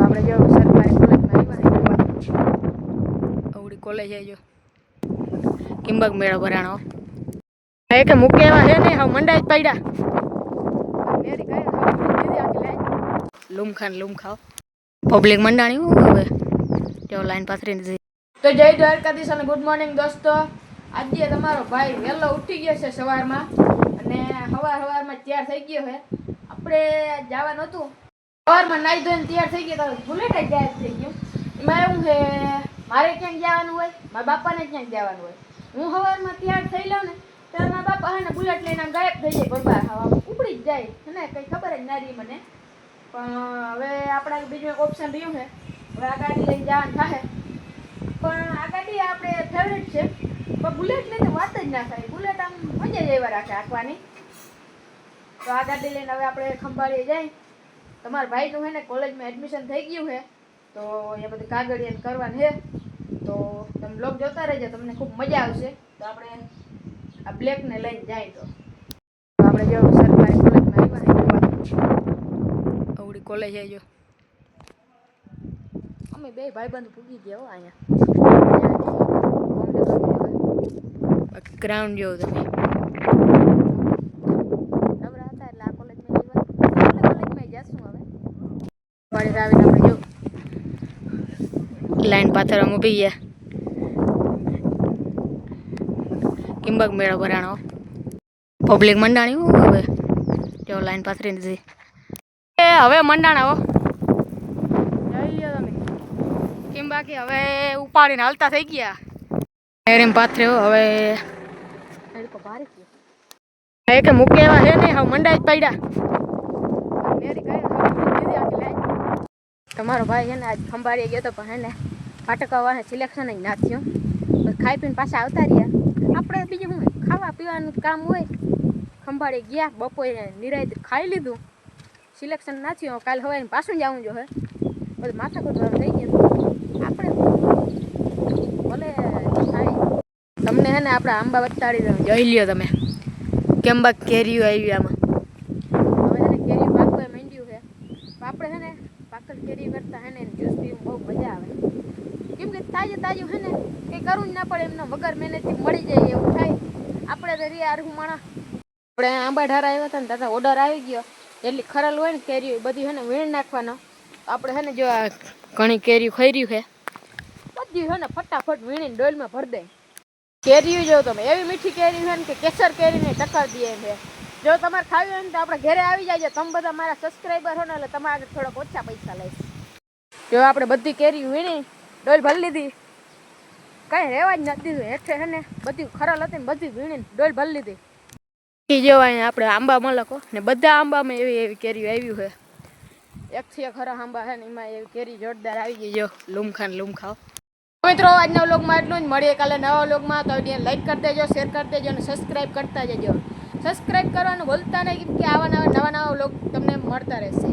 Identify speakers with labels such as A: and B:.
A: આપણે જો સરકારી કોલેજમાં આવ્યા અવડી કોલેજ આવી જો કિંબક મેળો ભરાણો એક મૂકે એવા છે ને હવે મંડાઈ જ પડ્યા લૂમ ખાવ પબ્લિક મંડાણી હું હવે જો લાઈન પાથરી દીધી. તો જય દ્વારકાધીશ અને ગુડ મોર્નિંગ દોસ્તો. આજે તમારો ભાઈ વહેલો ઉઠી ગયો છે સવારમાં અને સવારમાં તૈયાર થઈ ગયો છે. આપણે જવાનું હતું સવારમાં નાઈ ધોઈને તૈયાર થઈ ગયા તો બુલેટ જ ગાયબ થઈ ગયું. એમાં એવું છે મારે ક્યાંક જવાનું હોય મારા બાપાને ક્યાંક જવાનું હોય. હું સવારમાં તૈયાર થઈ લઉં ને ત્યારે મારા બાપા હે ને બુલેટ લઈને આમ ગાયબ થઈ જાય બરબાર હવા ઉપડી જ જાય છે ને કંઈ ખબર જ ના રહી મને. પણ હવે આપણા બીજું એક ઓપ્શન રહ્યું છે હવે આ ગાડી લઈને જવાનું થાય પણ આ ગાડી આપણે ફેવરેટ છે પણ બુલેટ લઈને વાત જ ના થાય. બુલેટ આમ મજા જ એવા રાખે આંકવાની. તો આ ગાડી લઈને હવે આપણે ખંભાળીએ જાય. તમારા ભાઈનું છે ને કોલેજમાં એડમિશન થઈ ગયું છે તો એ બધું કાગળિયા કરવાનું છે તો તમે બ્લોગ જોતા રહેજો તમને ખૂબ મજા આવશે. તો આપણે આ બ્લેકને લઈને જાય તો આપણે જો સરકારી કોલેજમાં આવ્યા અવડી કોલેજ આવી જો અમે બે ભાઈબંધ પૂગી ગયા હો અહીંયા ગ્રાઉન્ડ જેવું તમે નવરા હતા એટલે આ કોલેજમાં જશું હવે પાણી આવીને આપણે જો લાઈન પાથરમાં ઊભી ગયા કિંબક મેળો ભરાણો પબ્લિક મંડાણી હું હવે જો લાઈન પાથરી દીધી હવે મંડાણા હો જોઈ લ્યો તમે કેમ બાકી હવે ઉપાડીને હાલતા થઈ ગયા એમ પાથરે હવે એક મૂકે એવા છે ને હવે મંડાઈ જ પડ્યા. તમારો ભાઈ છે ને આજ ખંભાળીએ ગયો તો પણ હે ને ફાટકવાને સિલેક્શન જ ના થયું. ખાઈ પીને પાછા આવતા રહ્યા. આપણે બીજું શું ખાવા પીવાનું કામ હોય. ખંભાળી ગયા બપોરે નિરાયત ખાઈ લીધું સિલેક્શન ના થયું. કાલે હવે પાછું જવું જો હે બધું માથાકૂટ થઈ ગયું. આપણે ભલે થાય તમને હે ને આપણે આંબા બતાડી દઉં જોઈ લ્યો તમે કેમ બાક કેરીઓ આવી આમાં હવે છે ને કેરીઓ પાકવા માંડ્યું છે. આપણે છે ને પાકલ કેરી કરતા હે ને જ્યુસ પીવું બહુ મજા આવે કેમ કે તાજું હે ને કંઈ કરવું જ ના પડે એમને વગર મહેનતથી મળી જાય એવું થાય. આપણે તો રી આરહું માણા આપણે આંબા ઢારા આવ્યા હતા ને દાદા ઓર્ડર આવી ગયો એટલી ખરેલ હોય ને કેરીઓ બધી છે ને વીણ નાખવાનો. આપણે છે ને જો આ ઘણી કેરીઓ ખાઈ રહ્યું છે બધી છે ને ફટાફટ વીણીને ડોલમાં ભરી દે. કેરીઓ જો તમે એવી મીઠી કેરી છે ને કે કેસર કેરીને ટક્કર દે એમ છે. જો તમારે ખાવી હોય ને તો આપણે ઘરે આવી જાય. તમે બધા મારા સબસ્ક્રાઈબર હો ને એટલે તમારે થોડાક ઓછા પૈસા લઈશ. જો આપણે બધી કેરી વીણી ડોલ ભરી લીધી કંઈ રહેવા જ નથી દીધું. હેઠે છે ને બધી ખરલ હતી ને બધી વીણીને ડોલ ભરી લીધી. એ જોવાય આપણે આંબા મલકો ને બધા આંબામાં એવી કેરીઓ આવ્યું છે. એકથી એક ખરા આંબા છે ને એમાં એવી કેરી જોરદાર આવી ગઈ. જો લૂમ ખાવ મિત્રો આજના વ્લોગમાં એટલું જ. મળીએ કાલે નવા વ્લોગમાં. તો લાઈક કરી દેજો શેર કરી દેજો અને સબસ્ક્રાઈબ કરતા જજો. સબસ્ક્રાઈબ કરવાનું ભૂલતા નહીં કેમ કે આવા નવા વ્લોગ તમને મળતા રહેશે.